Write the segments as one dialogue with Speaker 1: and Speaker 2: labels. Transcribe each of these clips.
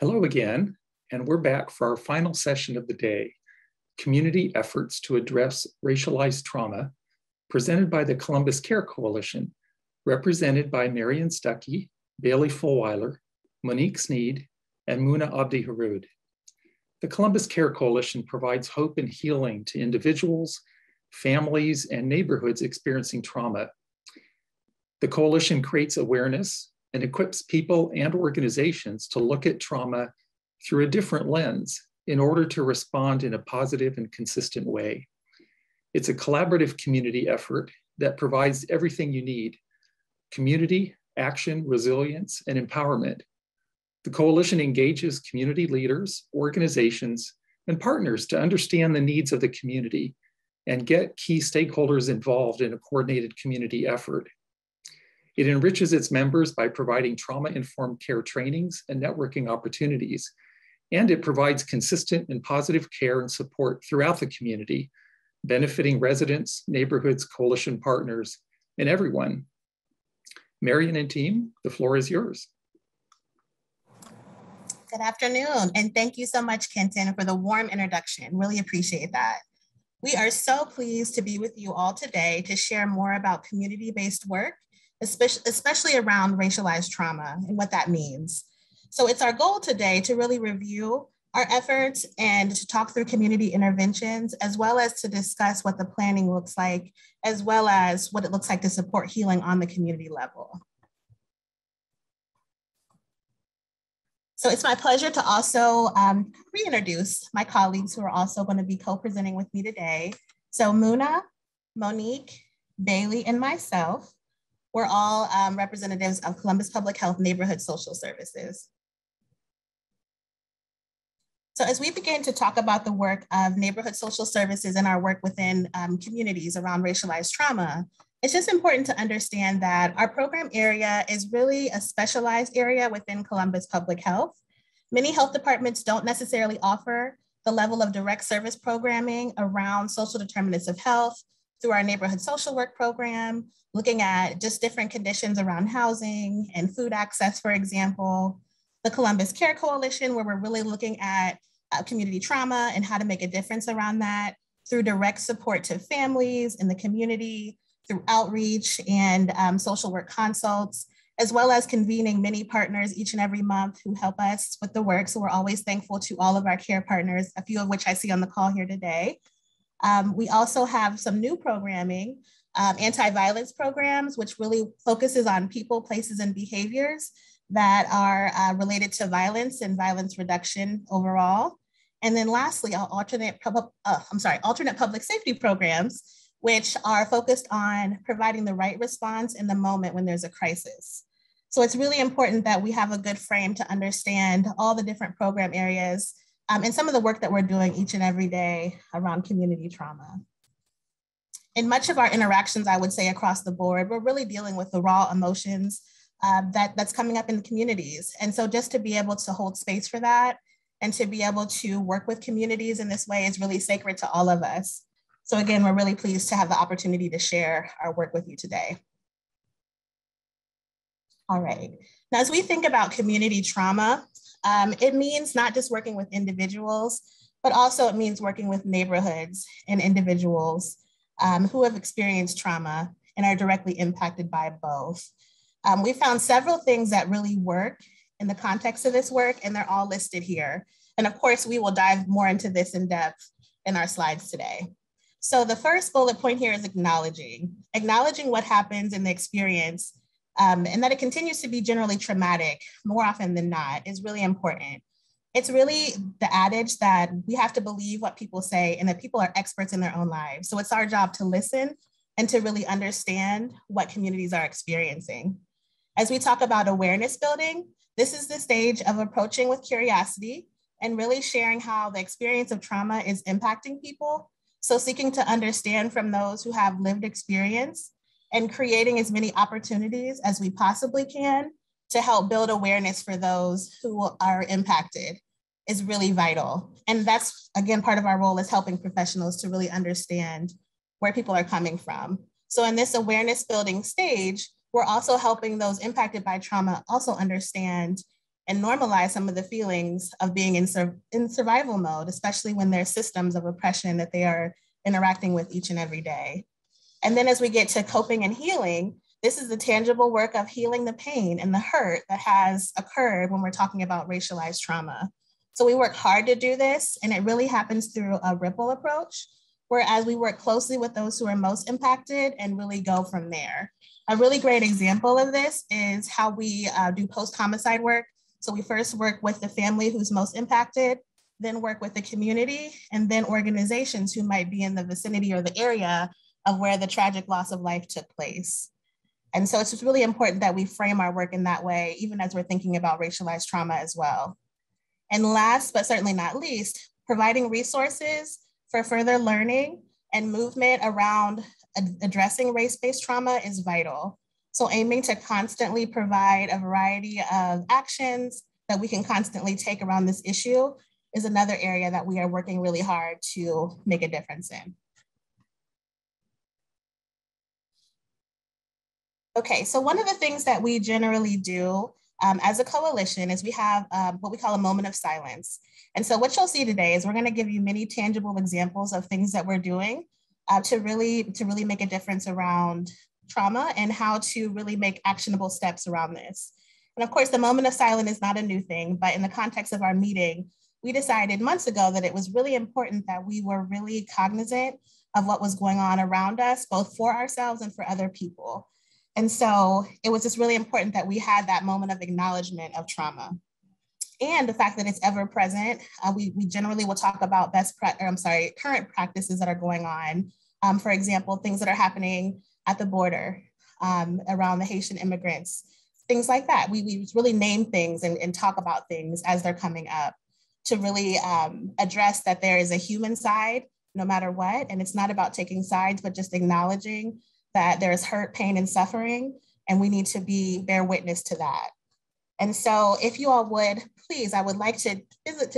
Speaker 1: Hello again, and we're back for our final session of the day, Community Efforts to Address Racialized Trauma, presented by the Columbus Care Coalition, represented by Marion Stuckey, Bailey Fulweiler, Monique Sneed, and Muna Abdi Harood. The Columbus Care Coalition provides hope and healing to individuals, families, and neighborhoods experiencing trauma. The coalition creates awareness and equips people and organizations to look at trauma through a different lens in order to respond in a positive and consistent way. It's a collaborative community effort that provides everything you need: community, action, resilience, and empowerment. The coalition engages community leaders, organizations, and partners to understand the needs of the community and get key stakeholders involved in a coordinated community effort. It enriches its members by providing trauma-informed care trainings and networking opportunities, and it provides consistent and positive care and support throughout the community, benefiting residents, neighborhoods, coalition partners, and everyone. Marion and team, the floor is yours.
Speaker 2: Good afternoon, and thank you so much, Kenton, for the warm introduction. Really appreciate that. We are so pleased to be with you all today to share more about community-based work, especially around racialized trauma and what that means. So it's our goal today to really review our efforts and to talk through community interventions, as well as to discuss what the planning looks like, as well as what it looks like to support healing on the community level. So it's my pleasure to also reintroduce my colleagues who are also going to be co-presenting with me today. So Muna, Monique, Bailey, and myself, we're all representatives of Columbus Public Health Neighborhood Social Services. So as we begin to talk about the work of neighborhood social services and our work within communities around racialized trauma, it's just important to understand that our program area is really a specialized area within Columbus Public Health. Many health departments don't necessarily offer the level of direct service programming around social determinants of health through our neighborhood social work program, looking at just different conditions around housing and food access, for example. The Columbus Care Coalition, where we're really looking at community trauma and how to make a difference around that through direct support to families in the community, through outreach and social work consults, as well as convening many partners each and every month who help us with the work. So we're always thankful to all of our care partners, a few of which I see on the call here today. We also have some new programming, anti-violence programs, which really focuses on people, places, and behaviors that are related to violence and violence reduction overall. And then lastly, our alternate public safety programs, which are focused on providing the right response in the moment when there's a crisis. So it's really important that we have a good frame to understand all the different program areas and some of the work that we're doing each and every day around community trauma. In much of our interactions, I would say across the board, we're really dealing with the raw emotions that's coming up in the communities. And so just to be able to hold space for that and to be able to work with communities in this way is really sacred to all of us. So again, we're really pleased to have the opportunity to share our work with you today. All right, now as we think about community trauma, it means not just working with individuals, but also it means working with neighborhoods and individuals who have experienced trauma and are directly impacted by both. We found several things that really work in the context of this work, and they're all listed here. And of course, we will dive more into this in depth in our slides today. So the first bullet point here is acknowledging what happens in the experience and that it continues to be generally traumatic more often than not is really important. It's really the adage that we have to believe what people say and that people are experts in their own lives. So it's our job to listen and to really understand what communities are experiencing. As we talk about awareness building, this is the stage of approaching with curiosity and really sharing how the experience of trauma is impacting people. So seeking to understand from those who have lived experience and creating as many opportunities as we possibly can to help build awareness for those who are impacted is really vital. And that's, again, part of our role is helping professionals to really understand where people are coming from. So in this awareness building stage, we're also helping those impacted by trauma also understand and normalize some of the feelings of being in survival mode, especially when there's systems of oppression that they are interacting with each and every day. And then as we get to coping and healing, this is the tangible work of healing the pain and the hurt that has occurred when we're talking about racialized trauma. So we work hard to do this, and it really happens through a ripple approach, whereas we work closely with those who are most impacted and really go from there. A really great example of this is how we do post-homicide work. So we first work with the family who's most impacted, then work with the community, and then organizations who might be in the vicinity or the area of where the tragic loss of life took place. And so it's just really important that we frame our work in that way, even as we're thinking about racialized trauma as well. And last, but certainly not least, providing resources for further learning and movement around addressing race-based trauma is vital. So aiming to constantly provide a variety of actions that we can constantly take around this issue is another area that we are working really hard to make a difference in. Okay, so one of the things that we generally do as a coalition is we have what we call a moment of silence. And so what you'll see today is we're going to give you many tangible examples of things that we're doing to really make a difference around trauma and how to really make actionable steps around this. And of course, the moment of silence is not a new thing, but in the context of our meeting, we decided months ago that it was really important that we were really cognizant of what was going on around us, both for ourselves and for other people. And so it was just really important that we had that moment of acknowledgement of trauma. And the fact that it's ever present, we generally will talk about current practices that are going on. For example, things that are happening at the border around the Haitian immigrants, things like that. We really name things and talk about things as they're coming up to really address that there is a human side no matter what. And it's not about taking sides, but just acknowledging that there's hurt, pain, and suffering, and we need to bear witness to that. And so if you all would, please, I would like to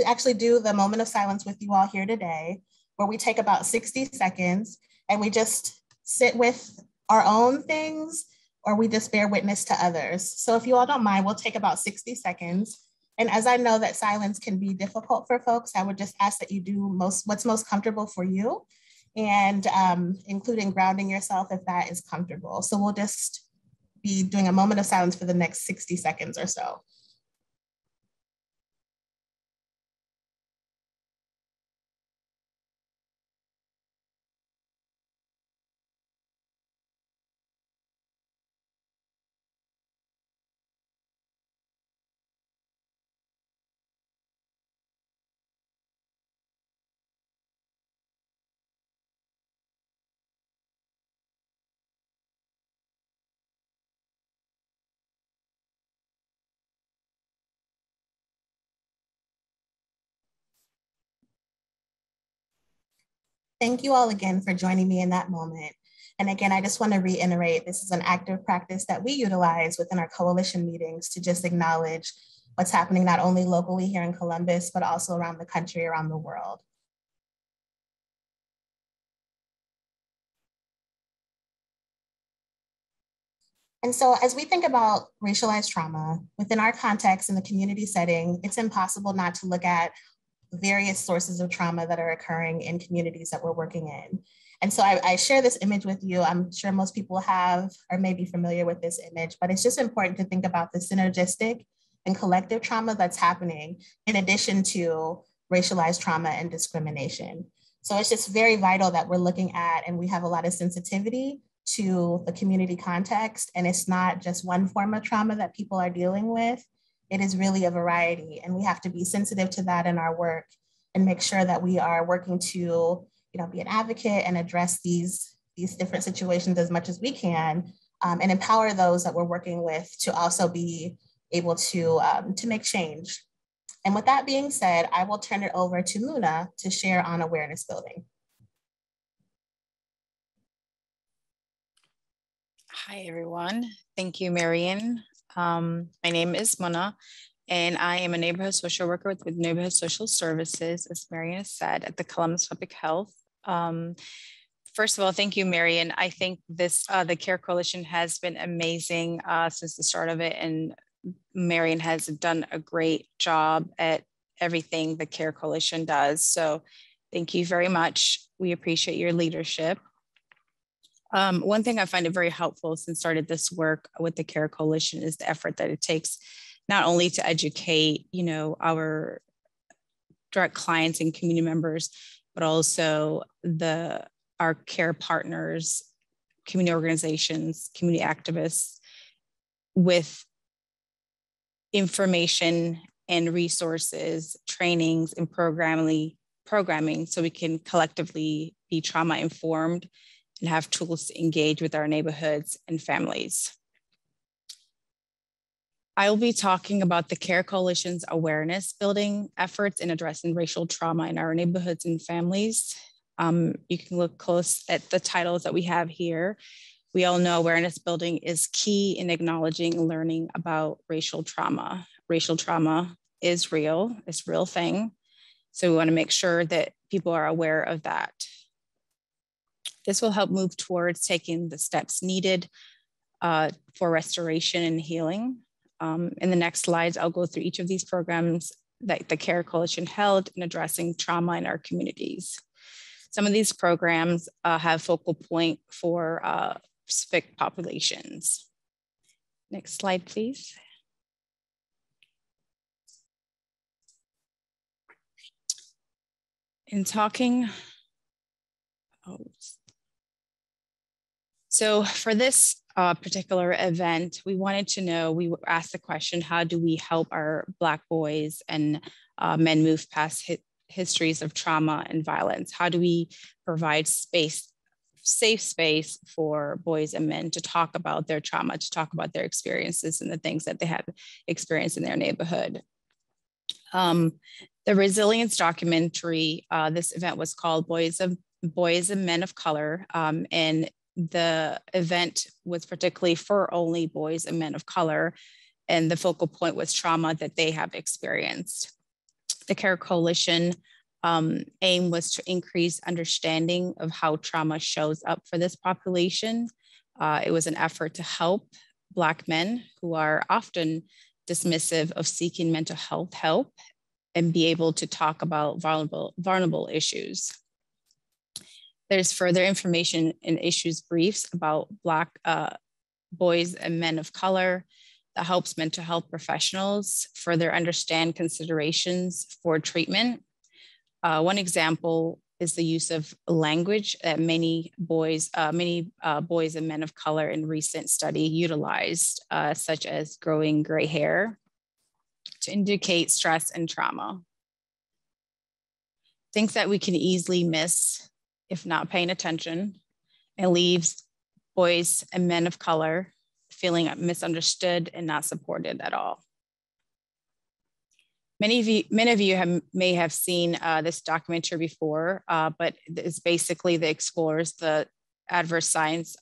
Speaker 2: actually do the moment of silence with you all here today, where we take about 60 seconds and we just sit with our own things, or we just bear witness to others. So if you all don't mind, we'll take about 60 seconds. And as I know that silence can be difficult for folks, I would just ask that you do what's most comfortable for you, and including grounding yourself if that is comfortable. So we'll just be doing a moment of silence for the next 60 seconds or so. Thank you all again for joining me in that moment. And again, I just want to reiterate, this is an active practice that we utilize within our coalition meetings to just acknowledge what's happening not only locally here in Columbus, but also around the country, around the world. And so as we think about racialized trauma within our context in the community setting, it's impossible not to look at various sources of trauma that are occurring in communities that we're working in. And so I share this image with you. I'm sure most people have or may be familiar with this image, but it's just important to think about the synergistic and collective trauma that's happening in addition to racialized trauma and discrimination. So it's just very vital that we're looking at, and we have a lot of sensitivity to the community context. And it's not just one form of trauma that people are dealing with. It is really a variety, and we have to be sensitive to that in our work and make sure that we are working to, be an advocate and address these different situations as much as we can, and empower those that we're working with to also be able to make change. And with that being said, I will turn it over to Muna to share on awareness building.
Speaker 3: Hi, everyone. Thank you, Marian. My name is Mona, and I am a neighborhood social worker with Neighborhood Social Services, as Marian said, at the Columbus Public Health. First of all, thank you, Marian. I think this the CARE Coalition has been amazing since the start of it, and Marion has done a great job at everything the CARE Coalition does. So thank you very much. We appreciate your leadership. One thing I find it very helpful since started this work with the CARE Coalition is the effort that it takes not only to educate, our direct clients and community members, but also our care partners, community organizations, community activists with information and resources, trainings, and programming so we can collectively be trauma informed and have tools to engage with our neighborhoods and families. I will be talking about the CARE Coalition's awareness building efforts in addressing racial trauma in our neighborhoods and families. You can look close at the titles that we have here. We all know awareness building is key in acknowledging and learning about racial trauma. Racial trauma is real, it's a real thing. So we want to make sure that people are aware of that. This will help move towards taking the steps needed for restoration and healing. In the next slides, I'll go through each of these programs that the CARE Coalition held in addressing trauma in our communities. Some of these programs have focal point for specific populations. Next slide, please. In talking, so for this particular event, we wanted to know, we asked the question, how do we help our Black boys and men move past histories of trauma and violence? How do we provide safe space for boys and men to talk about their trauma, to talk about their experiences and the things that they have experienced in their neighborhood? The resilience documentary, this event was called Boys and Men of Color, and the event was particularly for only boys and men of color, and the focal point was trauma that they have experienced. The CARE Coalition aim was to increase understanding of how trauma shows up for this population. It was an effort to help Black men who are often dismissive of seeking mental health help and be able to talk about vulnerable issues. There's further information in issues briefs about Black boys and men of color that helps mental health professionals further understand considerations for treatment. One example is the use of language that many boys and men of color in recent study utilized, such as growing gray hair, to indicate stress and trauma. Things that we can easily miss if not paying attention, and leaves boys and men of color feeling misunderstood and not supported at all. Many of you may have seen this documentary before, but it's basically that explores the science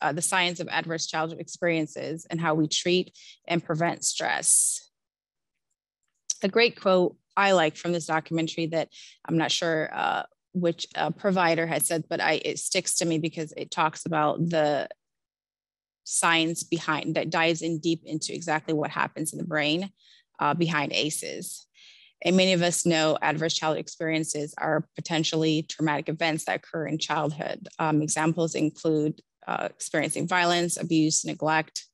Speaker 3: of adverse childhood experiences and how we treat and prevent stress. A great quote I like from this documentary that I'm not sure which provider had said, but it sticks to me because it talks about the science behind that dives in deep into exactly what happens in the brain behind ACEs. And many of us know adverse childhood experiences are potentially traumatic events that occur in childhood. Examples include experiencing violence, abuse, neglect.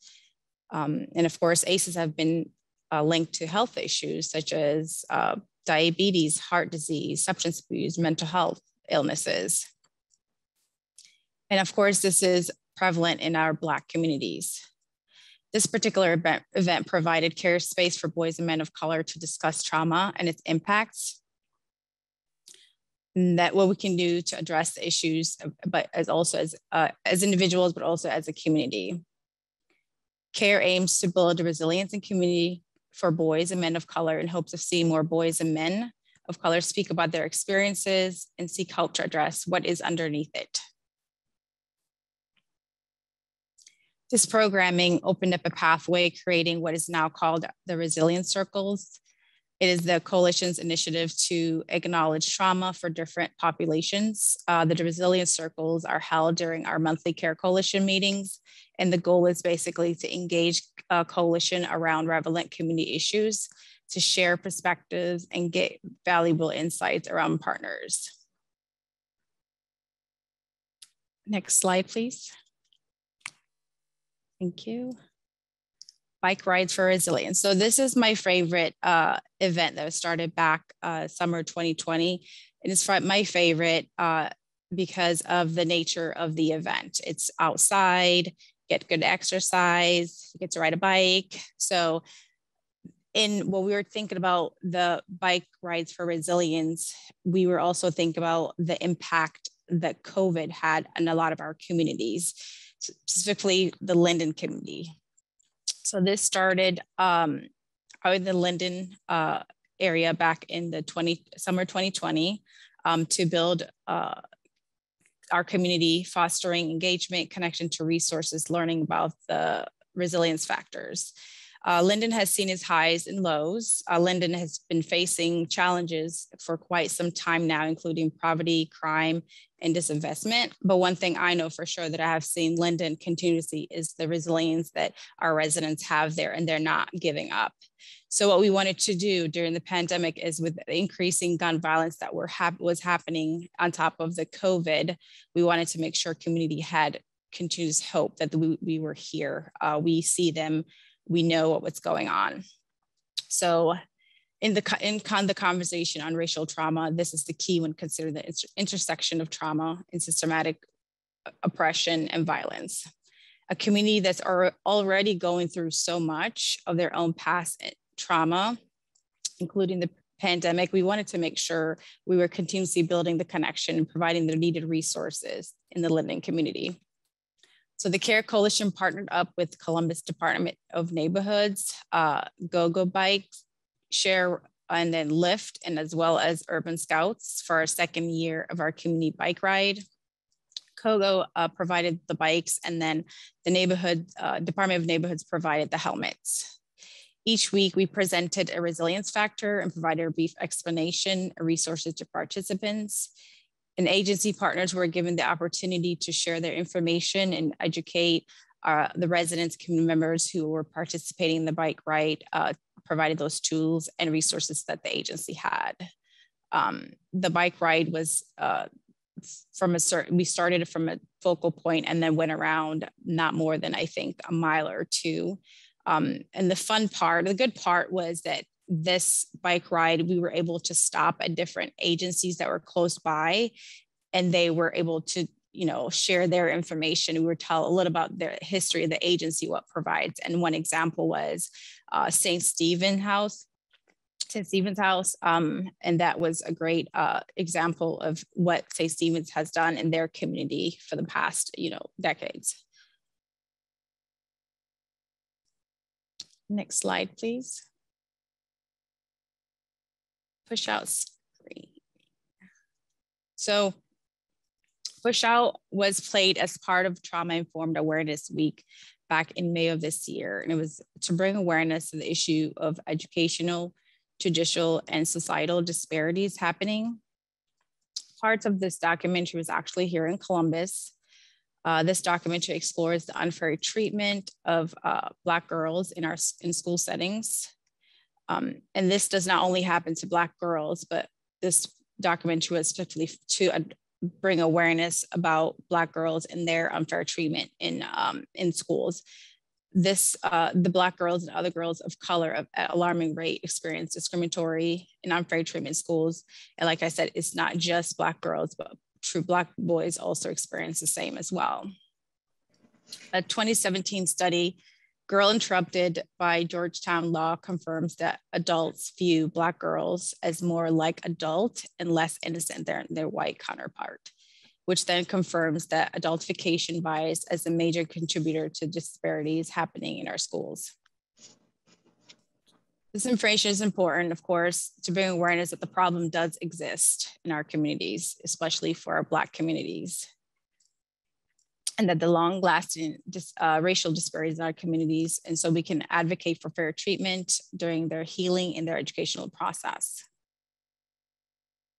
Speaker 3: And of course, ACEs have been linked to health issues such as diabetes, heart disease, substance abuse, mental health illnesses. And of course, this is prevalent in our Black communities. This particular event provided care space for boys and men of color to discuss trauma and its impacts, and that what we can do to address the issues, but as individuals, but also as a community. CARE aims to build a resilience in community for boys and men of color in hopes of seeing more boys and men of color speak about their experiences and seek help to address what is underneath it. This programming opened up a pathway, creating what is now called the Resilience Circles. It is the coalition's initiative to acknowledge trauma for different populations. The resilience circles are held during our monthly Care Coalition meetings, and the goal is basically to engage a coalition around relevant community issues, to share perspectives and get valuable insights around partners. Next slide, please. Thank you. Bike rides for resilience. So this is my favorite event that was started back summer 2020. It is my favorite because of the nature of the event. It's outside, get good exercise, you get to ride a bike. So when we were thinking about the bike rides for resilience, we were also thinking about the impact that COVID had on a lot of our communities, specifically the Linden community. So this started out in the Linden area back in the summer 2020 to build our community, fostering engagement, connection to resources, learning about the resilience factors. Linden has seen its highs and lows. Linden has been facing challenges for quite some time now, including poverty, crime, and disinvestment. But one thing I know for sure that I have seen Linden continue to see is the resilience that our residents have there, and they're not giving up. So what we wanted to do during the pandemic is, with increasing gun violence that was happening on top of the COVID, we wanted to make sure community had continuous hope that we were here. We see them. We know what's going on. So in the conversation on racial trauma, this is the key when considering the intersection of trauma and systematic oppression and violence. A community that's already going through so much of their own past trauma, including the pandemic, we wanted to make sure we were continuously building the connection and providing the needed resources in the Linden community. So the Care Coalition partnered up with Columbus Department of Neighborhoods, Go-Go Bikes, Share, and then Lyft, and as well as Urban Scouts for our second year of our community bike ride. Go-Go provided the bikes, and then the Department of Neighborhoods provided the helmets. Each week we presented a resilience factor and provided a brief explanation, resources to participants. And agency partners were given the opportunity to share their information and educate the residents, community members who were participating in the bike ride, provided those tools and resources that the agency had. The bike ride was we started from a focal point and then went around not more than, I think, a mile or two. And the good part was that this bike ride, we were able to stop at different agencies that were close by, and they were able to, share their information. We were tell a little about the history of the agency, what provides. And one example was St. Stephen's House. And that was a great example of what St. Stephen's has done in their community for the past, decades. Next slide, please. PushOut Screening. So PushOut was played as part of Trauma Informed Awareness Week back in May of this year. And it was to bring awareness to the issue of educational, judicial, and societal disparities happening. Parts of this documentary was actually here in Columbus. This documentary explores the unfair treatment of Black girls in school settings. And this does not only happen to Black girls, but this documentary was specifically to bring awareness about Black girls and their unfair treatment in schools. The Black girls and other girls of color at alarming rate experience discriminatory and unfair treatment in schools. And like I said, it's not just Black girls, but true Black boys also experience the same as well. A 2017 study, Girl Interrupted by Georgetown Law, confirms that adults view Black girls as more like adult and less innocent than their white counterpart, which then confirms that adultification bias as a major contributor to disparities happening in our schools. This information is important, of course, to bring awareness that the problem does exist in our communities, especially for our Black communities. and that the long-lasting racial disparities in our communities, and so we can advocate for fair treatment during their healing and their educational process.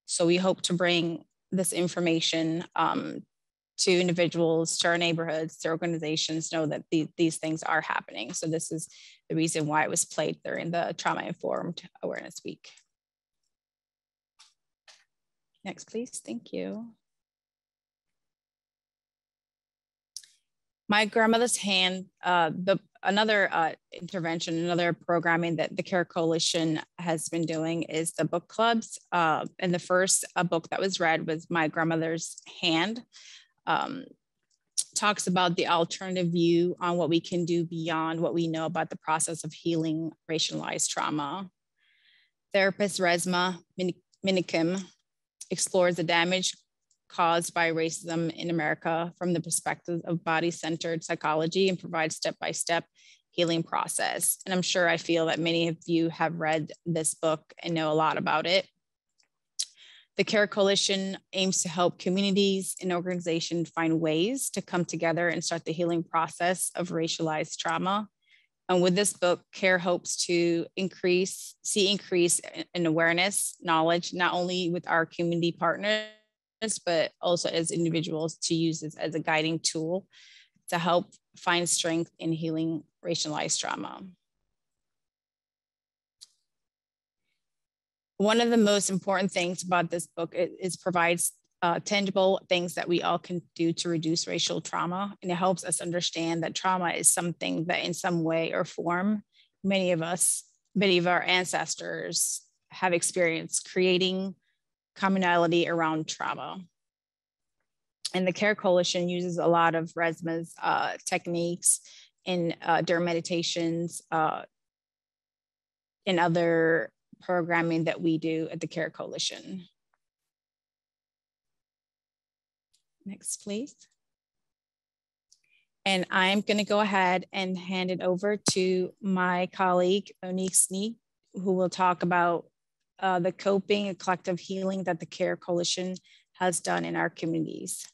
Speaker 3: So we hope to bring this information to individuals, to our neighborhoods, to organizations, know that these things are happening. So this is the reason why it was played during the Trauma-Informed Awareness Week. Next, please, thank you. My grandmother's hand, another intervention, another programming that the CARE Coalition has been doing is the book clubs. And the first book that was read was My Grandmother's Hand. Talks about the alternative view on what we can do beyond what we know about the process of healing racialized trauma. Therapist Resma Minikim explores the damage caused by racism in America from the perspective of body-centered psychology and provides step-by-step healing process. And I'm sure I feel that many of you have read this book and know a lot about it. The CARE Coalition aims to help communities and organizations find ways to come together and start the healing process of racialized trauma. And with this book, CARE hopes to increase in awareness, knowledge, not only with our community partners, but also as individuals, to use this as a guiding tool to help find strength in healing racialized trauma. One of the most important things about this book is provides tangible things that we all can do to reduce racial trauma. And it helps us understand that trauma is something that in some way or form, many of our ancestors have experienced, creating commonality around trauma. And the CARE Coalition uses a lot of Resma's techniques in during meditations and other programming that we do at the CARE Coalition. Next, please. And I'm going to go ahead and hand it over to my colleague, Monique Sneed, who will talk about the coping and collective healing that the CARE Coalition has done in our communities.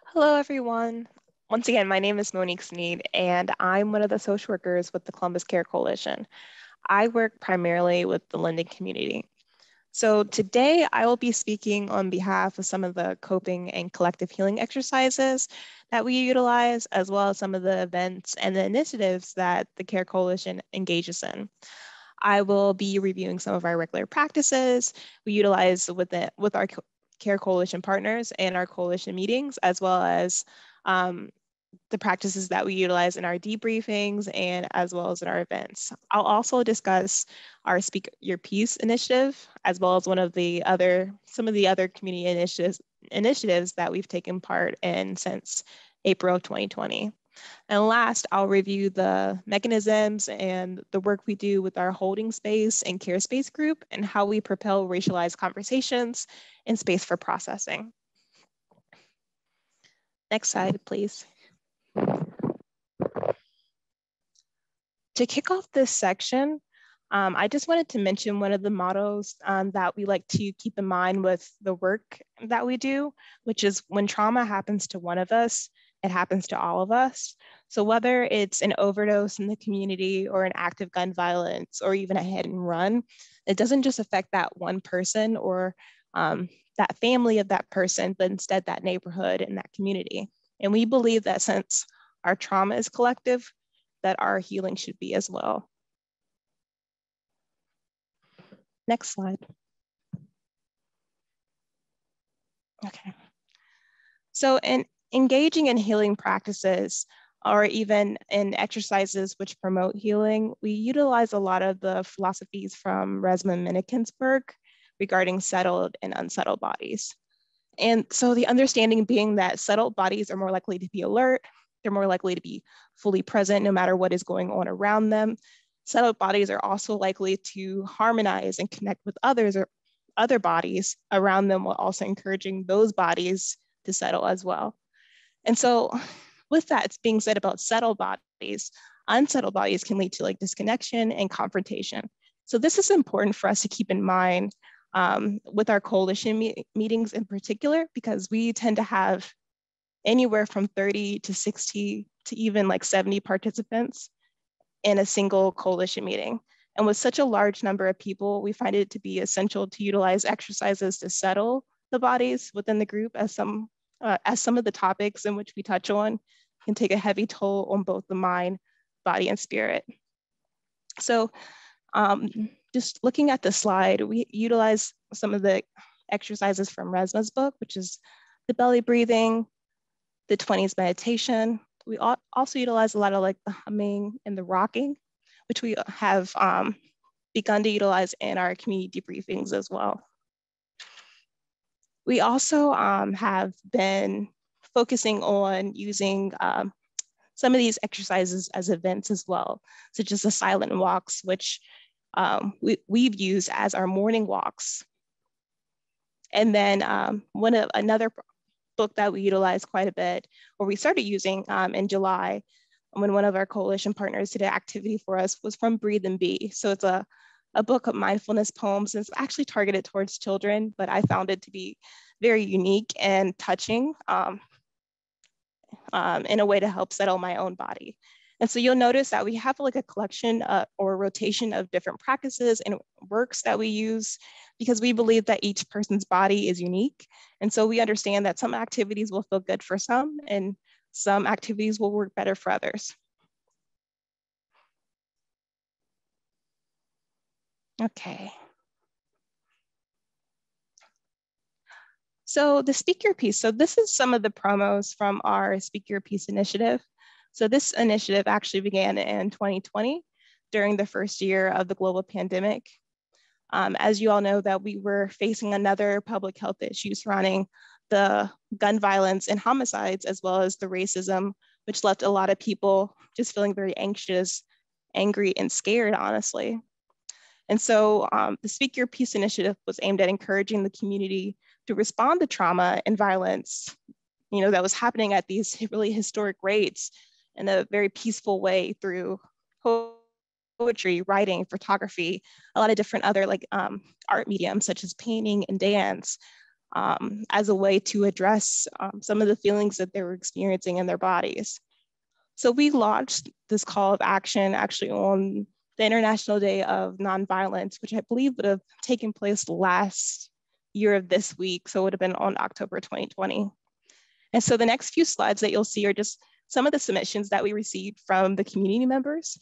Speaker 4: Hello, everyone. Once again, my name is Monique Sneed, and I'm one of the social workers with the Columbus CARE Coalition. I work primarily with the Linden community. So today I will be speaking on behalf of some of the coping and collective healing exercises that we utilize, as well as some of the events and the initiatives that the CARE Coalition engages in. I will be reviewing some of our regular practices we utilize with our CARE Coalition partners and our coalition meetings, as well as the practices that we utilize in our debriefings and as well as in our events. I'll also discuss our Speak Your Piece initiative, as well as some of the other community initiatives that we've taken part in since April of 2020. And last, I'll review the mechanisms and the work we do with our holding space and care space group and how we propel racialized conversations in space for processing. Next slide, please. To kick off this section, I just wanted to mention one of the mottos that we like to keep in mind with the work that we do, which is when trauma happens to one of us, it happens to all of us. So whether it's an overdose in the community or an act of gun violence or even a hit and run, it doesn't just affect that one person or that family of that person, but instead that neighborhood and that community. And we believe that since our trauma is collective, that our healing should be as well. Next slide. Okay. So in engaging in healing practices or even in exercises which promote healing, we utilize a lot of the philosophies from Resma Minikim's work regarding settled and unsettled bodies. And so the understanding being that settled bodies are more likely to be alert, they're more likely to be fully present no matter what is going on around them. Settled bodies are also likely to harmonize and connect with others or other bodies around them, while also encouraging those bodies to settle as well. And so with that being said about settled bodies, unsettled bodies can lead to like disconnection and confrontation. So this is important for us to keep in mind with our coalition meetings in particular, because we tend to have anywhere from 30 to 60 to even like 70 participants in a single coalition meeting. And with such a large number of people, we find it to be essential to utilize exercises to settle the bodies within the group, as some of the topics in which we touch on can take a heavy toll on both the mind, body, and spirit. So just looking at the slide, we utilize some of the exercises from Resma's book, which is the belly breathing, the 20s meditation. We also utilize a lot of like the humming and the rocking, which we have begun to utilize in our community debriefings as well. We also have been focusing on using some of these exercises as events as well, such as the silent walks, which we've used as our morning walks. And then another book that we utilize quite a bit, or we started using in July, when one of our coalition partners did an activity for us, was from Breathe and Be. So it's a book of mindfulness poems, and it's actually targeted towards children, but I found it to be very unique and touching in a way to help settle my own body. And so you'll notice that we have like a collection or a rotation of different practices and works that we use, because we believe that each person's body is unique. And so we understand that some activities will feel good for some and some activities will work better for others. Okay. So the Speak Your Piece. So this is some of the promos from our Speak Your Piece initiative. So this initiative actually began in 2020 during the first year of the global pandemic. As you all know, that we were facing another public health issue surrounding the gun violence and homicides, as well as the racism, which left a lot of people just feeling very anxious, angry, and scared, honestly. And so the Speak Your Piece initiative was aimed at encouraging the community to respond to trauma and violence, that was happening at these really historic rates in a very peaceful way through poetry, writing, photography, a lot of different other art mediums such as painting and dance, as a way to address some of the feelings that they were experiencing in their bodies. So we launched this call of action actually on the International Day of Nonviolence, which I believe would have taken place last year of this week. So it would have been on October 2020. And so the next few slides that you'll see are just some of the submissions that we received from the community members.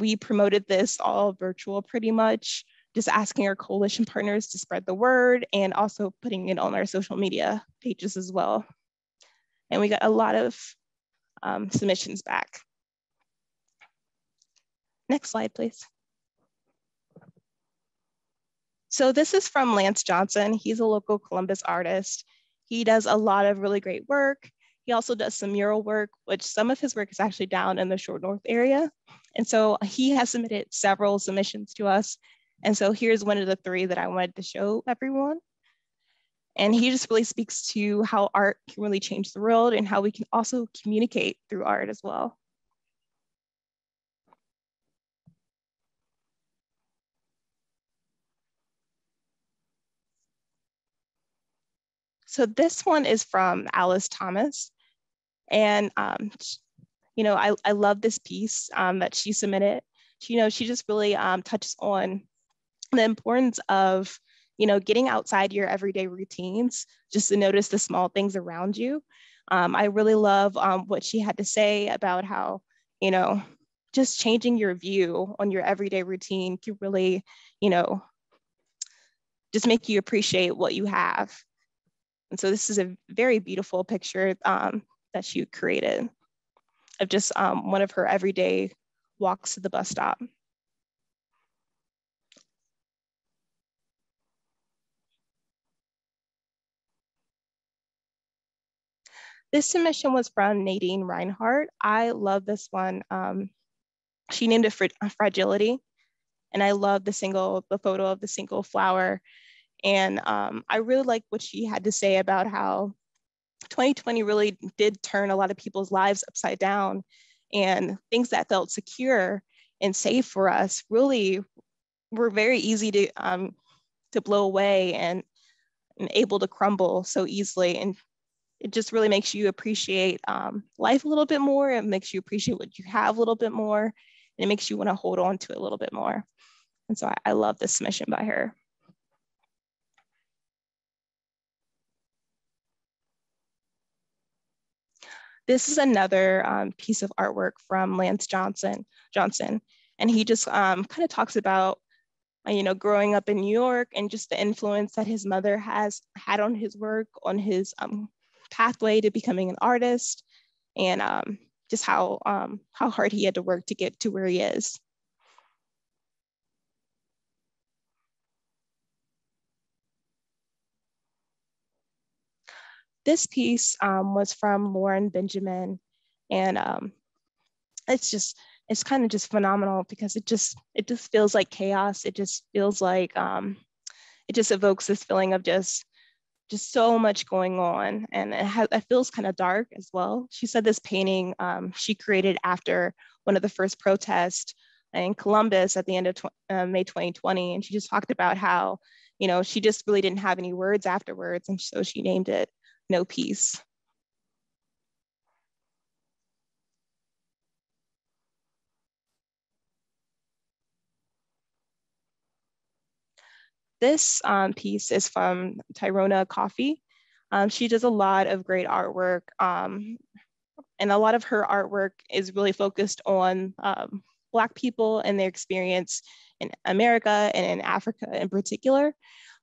Speaker 4: We promoted this all virtual pretty much, just asking our coalition partners to spread the word and also putting it on our social media pages as well. And we got a lot of submissions back. Next slide, please. So this is from Lance Johnson. He's a local Columbus artist. He does a lot of really great work. He also does some mural work, which some of his work is actually down in the Short North area. And so he has submitted several submissions to us. And so here's one of the three that I wanted to show everyone. And he just really speaks to how art can really change the world and how we can also communicate through art as well. So this one is from Alice Thomas. And, I love this piece that she submitted. She just really touches on the importance of, getting outside your everyday routines, just to notice the small things around you. I really love what she had to say about how, just changing your view on your everyday routine can really, just make you appreciate what you have. And so this is a very beautiful picture that she created of just one of her everyday walks to the bus stop. This submission was from Nadine Reinhardt. I love this one. She named it Fragility. And I love the photo of the single flower. And I really like what she had to say about how 2020 really did turn a lot of people's lives upside down, and things that felt secure and safe for us really were very easy to blow away and able to crumble so easily. And it just really makes you appreciate life a little bit more. It makes you appreciate what you have a little bit more. And it makes you want to hold on to it a little bit more. And so I love this submission by her. This is another piece of artwork from Lance Johnson. And he just kind of talks about, growing up in New York and just the influence that his mother has had on his work, on his pathway to becoming an artist, and just how hard he had to work to get to where he is. This piece was from Lauren Benjamin, and it's kind of just phenomenal because it just feels like chaos. It just feels like it just evokes this feeling of just so much going on, and it feels kind of dark as well. She said this painting she created after one of the first protests in Columbus at the end of May 2020, and she just talked about how she just really didn't have any words afterwards, and so she named it No Peace. This piece is from Tyrona Coffey. She does a lot of great artwork, and a lot of her artwork is really focused on Black people and their experience in America and in Africa in particular.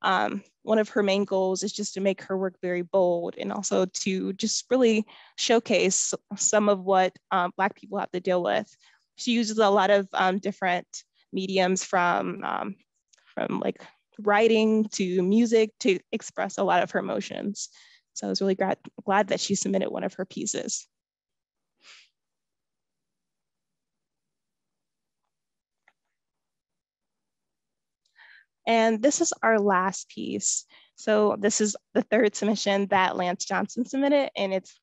Speaker 4: One of her main goals is just to make her work very bold and also to just really showcase some of what Black people have to deal with. She uses a lot of different mediums from like writing to music to express a lot of her emotions. So I was really glad that she submitted one of her pieces. And this is our last piece. So this is the third submission that Lance Johnson submitted, and it's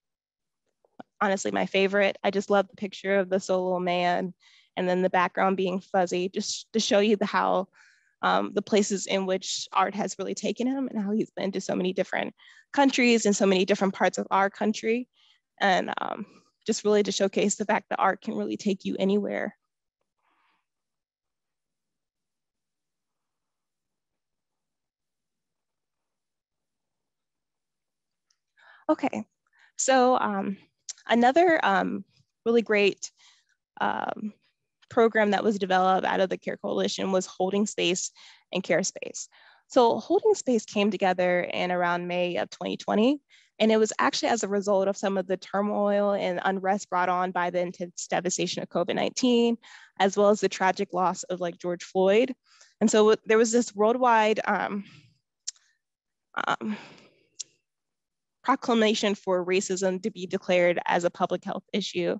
Speaker 4: honestly my favorite. I just love the picture of the solo man and then the background being fuzzy, just to show you how the places in which art has really taken him and how he's been to so many different countries and so many different parts of our country. And just really to showcase the fact that art can really take you anywhere. Okay, so another really great program that was developed out of the CARE Coalition was Holding Space and Care Space. So Holding Space came together in around May of 2020, and it was actually as a result of some of the turmoil and unrest brought on by the intense devastation of COVID-19, as well as the tragic loss of like George Floyd. And so there was this worldwide proclamation for racism to be declared as a public health issue,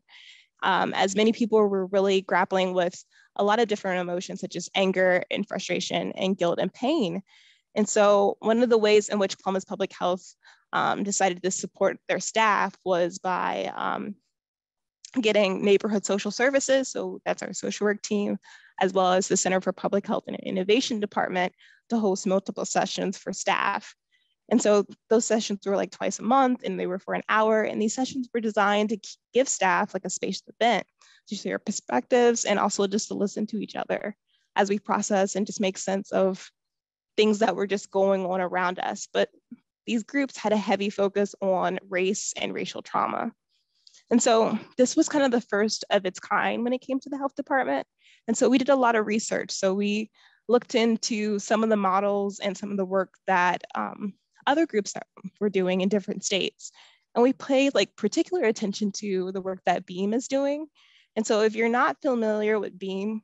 Speaker 4: as many people were really grappling with a lot of different emotions such as anger and frustration and guilt and pain. And so one of the ways in which Columbus Public Health decided to support their staff was by getting neighborhood social services, so that's our social work team, as well as the Center for Public Health and Innovation Department, to host multiple sessions for staff. And so those sessions were like twice a month, and they were for an hour. And these sessions were designed to give staff like a space to vent, to share perspectives, and also just to listen to each other as we process and just make sense of things that were just going on around us. But these groups had a heavy focus on race and racial trauma. And so this was kind of the first of its kind when it came to the health department. And so we did a lot of research. So we looked into some of the models and some of the work that other groups that were doing in different states. And we paid like particular attention to the work that BEAM is doing. And so if you're not familiar with BEAM,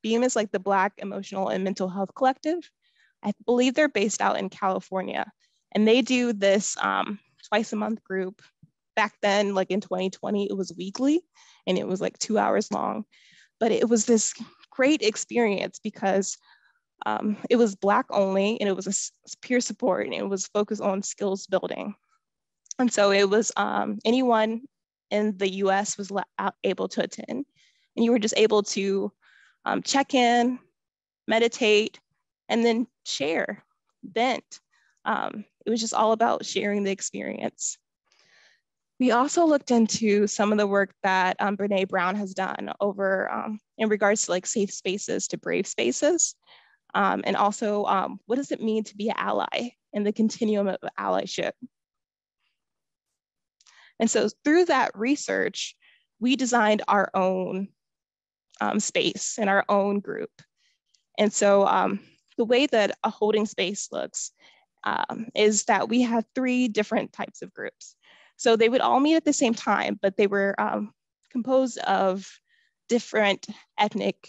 Speaker 4: BEAM is like the Black Emotional and Mental Health Collective. I believe they're based out in California. And they do this twice a month group. Back then, like in 2020, it was weekly and it was like 2 hours long. But it was this great experience because it was Black only, and it was a peer support, and it was focused on skills building. And so it was anyone in the US was able to attend, and you were just able to check in, meditate, and then share, vent. It was just all about sharing the experience. We also looked into some of the work that Brene Brown has done over in regards to like safe spaces to brave spaces. And also, what does it mean to be an ally in the continuum of allyship? And so through that research, we designed our own space and our own group. And so the way that a holding space looks is that we have 3 different types of groups. So they would all meet at the same time, but they were composed of different ethnic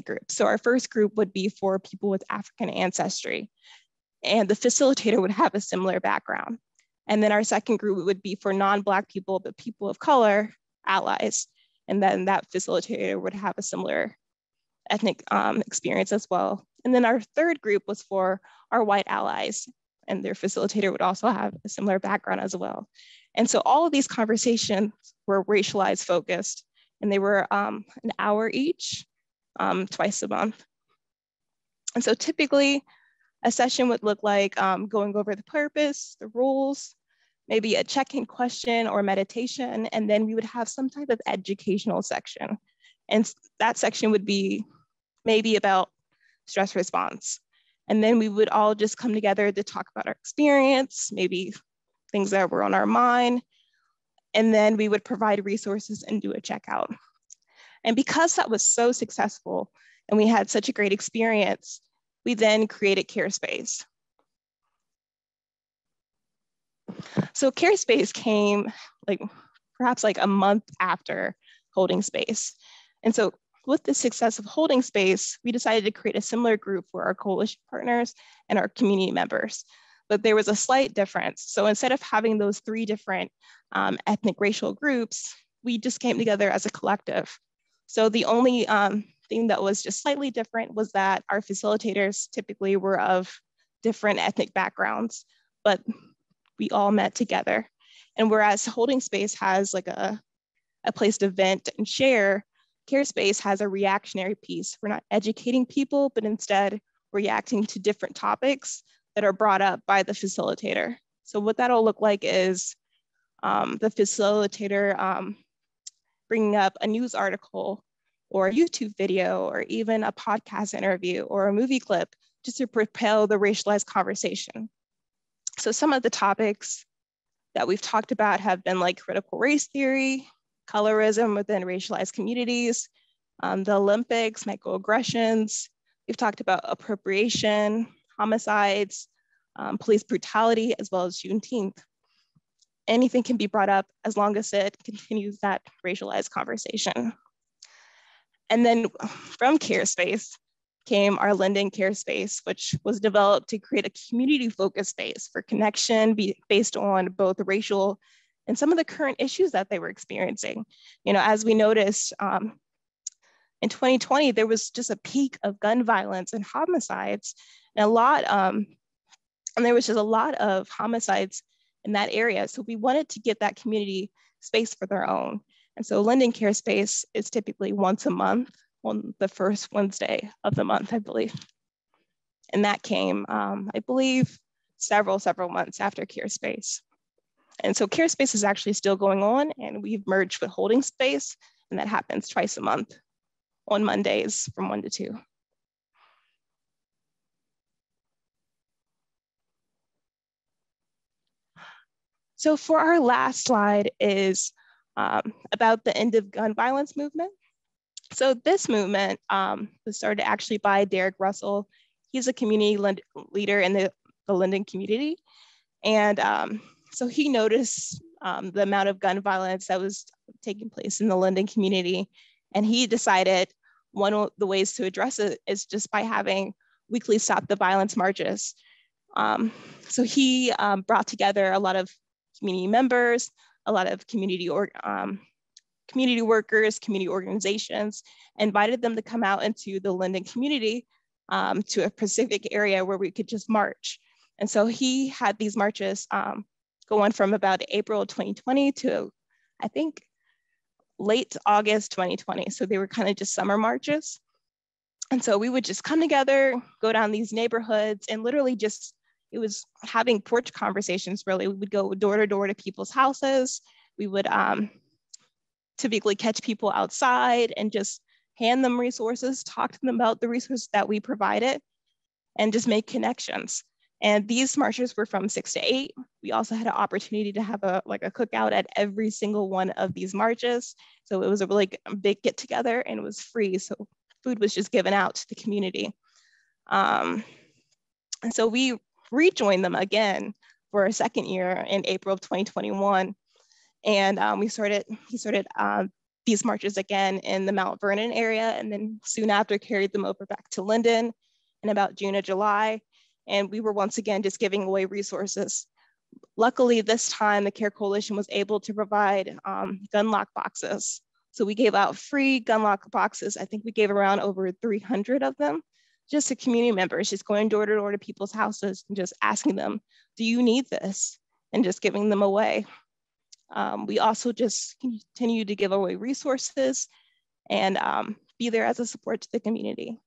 Speaker 4: groups. So our first group would be for people with African ancestry, and the facilitator would have a similar background. And then our second group would be for non-Black people, but people of color, allies. And then that facilitator would have a similar ethnic experience as well. And then our third group was for our white allies, and their facilitator would also have a similar background as well. And so all of these conversations were racialized focused, and they were an hour each, twice a month. And so typically a session would look like going over the purpose, the rules, maybe a check-in question or meditation, and then we would have some type of educational section. And that section would be maybe about stress response. And then we would all just come together to talk about our experience, maybe things that were on our mind. And then we would provide resources and do a checkout. And because that was so successful and we had such a great experience, we then created CareSpace. So CareSpace came perhaps a month after Holding Space. And so with the success of Holding Space, we decided to create a similar group for our coalition partners and our community members. But there was a slight difference. So instead of having those 3 different ethnic racial groups, we just came together as a collective. So the only thing that was just slightly different was that our facilitators typically were of different ethnic backgrounds, but we all met together. And whereas Holding Space has a place to vent and share, CareSpace has a reactionary piece. We're not educating people, but instead reacting to different topics that are brought up by the facilitator. So what that'll look like is the facilitator bringing up a news article or a YouTube video or even a podcast interview or a movie clip just to propel the racialized conversation. So some of the topics that we've talked about have been critical race theory, colorism within racialized communities, the Olympics, microaggressions. We've talked about appropriation, homicides, police brutality, as well as Juneteenth. Anything can be brought up as long as it continues that racialized conversation. And then from CareSpace came our Linden CareSpace, which was developed to create a community-focused space for connection based on both racial and some of the current issues that they were experiencing. As we noticed in 2020, there was just a peak of gun violence and homicides, and there was just a lot of homicides in that area. So we wanted to get that community space for their own. And so Linden CareSpace is typically once a month on the first Wednesday of the month, I believe. And that came, I believe, several months after CareSpace. And so CareSpace is actually still going on, and we've merged with Holding Space, and that happens twice a month on Mondays from 1 to 2. So for our last slide is about the end of gun violence movement. So this movement was started actually by Derek Russell. He's a community leader in the Linden community. And so he noticed the amount of gun violence that was taking place in the Linden community. And he decided one of the ways to address it is just by having weekly Stop the Violence marches. So he brought together a lot of community members, a lot of community workers, community organizations, invited them to come out into the Linden community to a specific area where we could just march. And so he had these marches going from about April 2020 to, I think, late August 2020. So they were kind of just summer marches. And so we would just come together, go down these neighborhoods and literally just, it was having porch conversations, really. We would go door to door to people's houses. We would typically catch people outside and just hand them resources, talk to them about the resources that we provided, and just make connections. And these marches were from 6 to 8. We also had an opportunity to have a cookout at every single one of these marches. So it was a really big get together, and it was free. So food was just given out to the community. And so we rejoined them again for a second year in April of 2021. And he started these marches again in the Mount Vernon area, and then soon after carried them over back to Linden in about June or July. And we were once again just giving away resources. Luckily, this time the CARE Coalition was able to provide gun lock boxes. So we gave out free gun lock boxes. I think we gave around over 300 of them just to community members, just going door to door to people's houses and just asking them, do you need this? And just giving them away. We also just continue to give away resources and be there as a support to the community.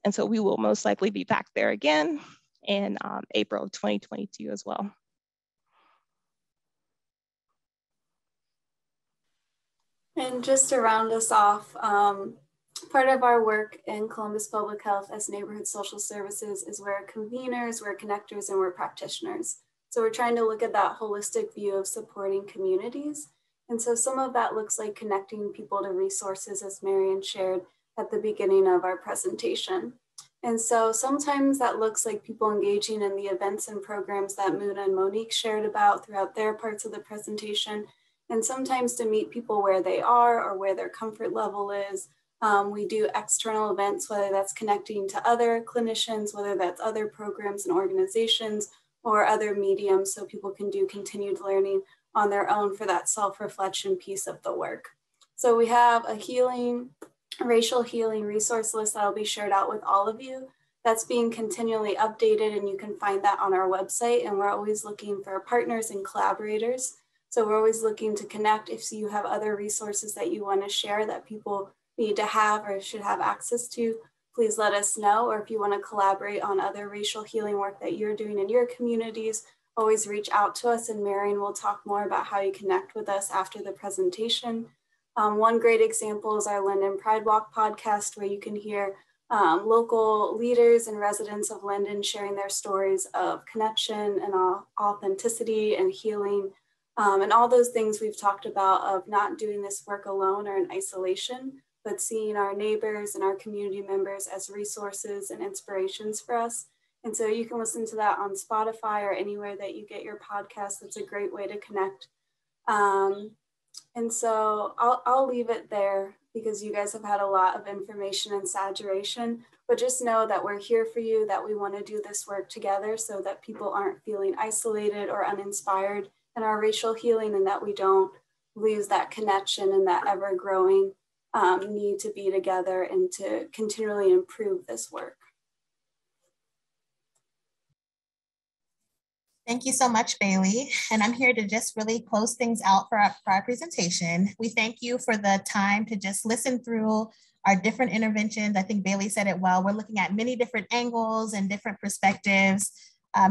Speaker 4: And so we will most likely be back there again in April of 2022 as well.
Speaker 5: And just to round us off, part of our work in Columbus Public Health as neighborhood social services is we're conveners, we're connectors, and we're practitioners. So we're trying to look at that holistic view of supporting communities. And so some of that looks like connecting people to resources, as Marian shared at the beginning of our presentation. And so sometimes that looks like people engaging in the events and programs that Muna and Monique shared about throughout their parts of the presentation. And sometimes to meet people where they are or where their comfort level is. We do external events, whether that's connecting to other clinicians, whether that's other programs and organizations, or other mediums, so people can do continued learning on their own for that self-reflection piece of the work. So we have a racial healing resource list that will be shared out with all of you. That's being continually updated, and you can find that on our website. And we're always looking for partners and collaborators. So we're always looking to connect. If you have other resources that you want to share that people need to have or should have access to, please let us know. Or if you want to collaborate on other racial healing work that you're doing in your communities, always reach out to us, and Marian will talk more about how you connect with us after the presentation. One great example is our Linden Pride Walk podcast, where you can hear local leaders and residents of Linden sharing their stories of connection and authenticity and healing, and all those things we've talked about of not doing this work alone or in isolation, but seeing our neighbors and our community members as resources and inspirations for us. And so you can listen to that on Spotify or anywhere that you get your podcast. It's a great way to connect. And so I'll leave it there because you guys have had a lot of information and saturation, but just know that we're here for you, that we want to do this work together so that people aren't feeling isolated or uninspired in our racial healing, and that we don't lose that connection and that ever-growing need to be together and to continually improve this work.
Speaker 2: Thank you so much, Bailey. And I'm here to just really close things out for our presentation. We thank you for the time to just listen through our different interventions. I think Bailey said it well. We're looking at many different angles and different perspectives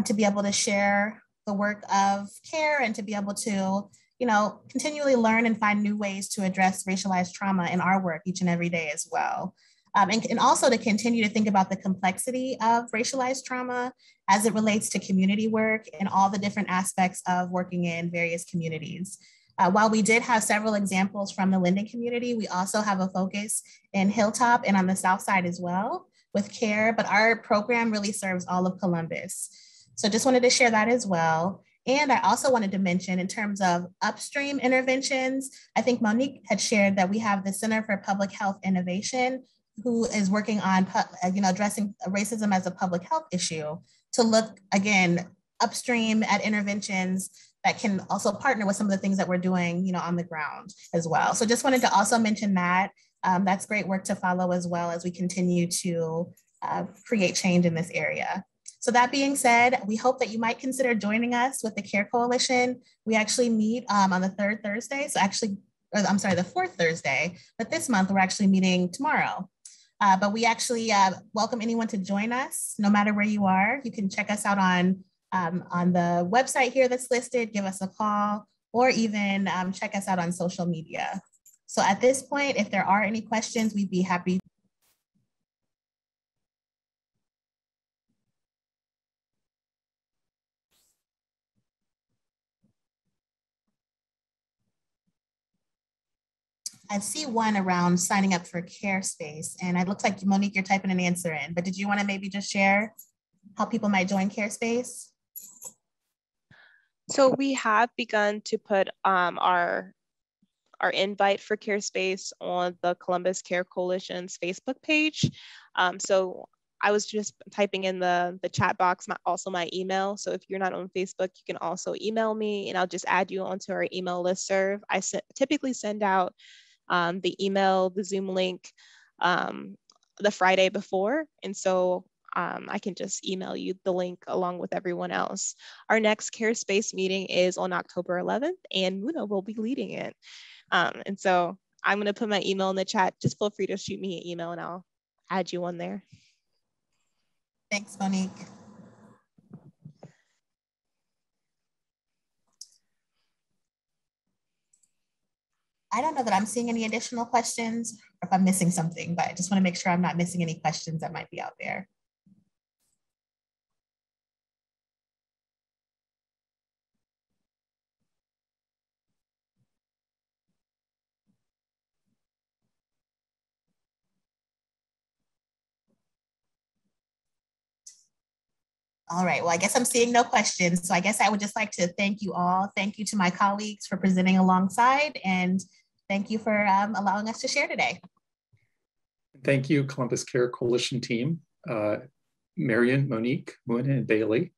Speaker 2: to be able to share the work of CARE and to be able to continually learn and find new ways to address racialized trauma in our work each and every day as well. And also to continue to think about the complexity of racialized trauma as it relates to community work and all the different aspects of working in various communities. While we did have several examples from the Linden community, we also have a focus in Hilltop and on the South Side as well with CARE, but our program really serves all of Columbus. So just wanted to share that as well. And I also wanted to mention in terms of upstream interventions, I think Monique had shared that we have the Center for Public Health Innovation, who is working on addressing racism as a public health issue, to look again upstream at interventions that can also partner with some of the things that we're doing on the ground as well. So just wanted to also mention that. That's great work to follow as well as we continue to create change in this area. So that being said, we hope that you might consider joining us with the CARE Coalition. We actually meet on the third Thursday. So actually, the fourth Thursday, but this month we're actually meeting tomorrow. But we actually welcome anyone to join us, no matter where you are. You can check us out on the website here that's listed, give us a call, or even check us out on social media. So at this point, if there are any questions, we'd be happy. I see one around signing up for CareSpace, and it looks like Monique, you're typing an answer in, but did you want to maybe just share how people might join CareSpace?
Speaker 4: So we have begun to put our invite for CareSpace on the Columbus Care Coalition's Facebook page. So I was just typing in the chat box, also my email. So if you're not on Facebook, you can also email me and I'll just add you onto our email listserv. I typically send out the email, the Zoom link, the Friday before. And so I can just email you the link along with everyone else. Our next CareSpace meeting is on October 11th and Muna will be leading it. And so I'm going to put my email in the chat. Just feel free to shoot me an email and I'll add you on there.
Speaker 2: Thanks, Monique. I don't know that I'm seeing any additional questions or if I'm missing something, but I just want to make sure I'm not missing any questions that might be out there. All right, well, I guess I'm seeing no questions. So I guess I would just like to thank you all. Thank you to my colleagues for presenting alongside, and thank you for allowing us to share today.
Speaker 1: Thank you, Columbus Care Coalition team, Marion, Monique, Muna, and Bailey,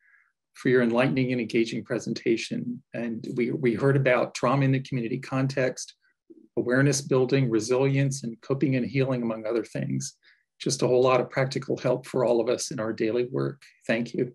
Speaker 1: for your enlightening and engaging presentation. And we heard about trauma in the community context, awareness building, resilience, and coping and healing, among other things. Just a whole lot of practical help for all of us in our daily work. Thank you.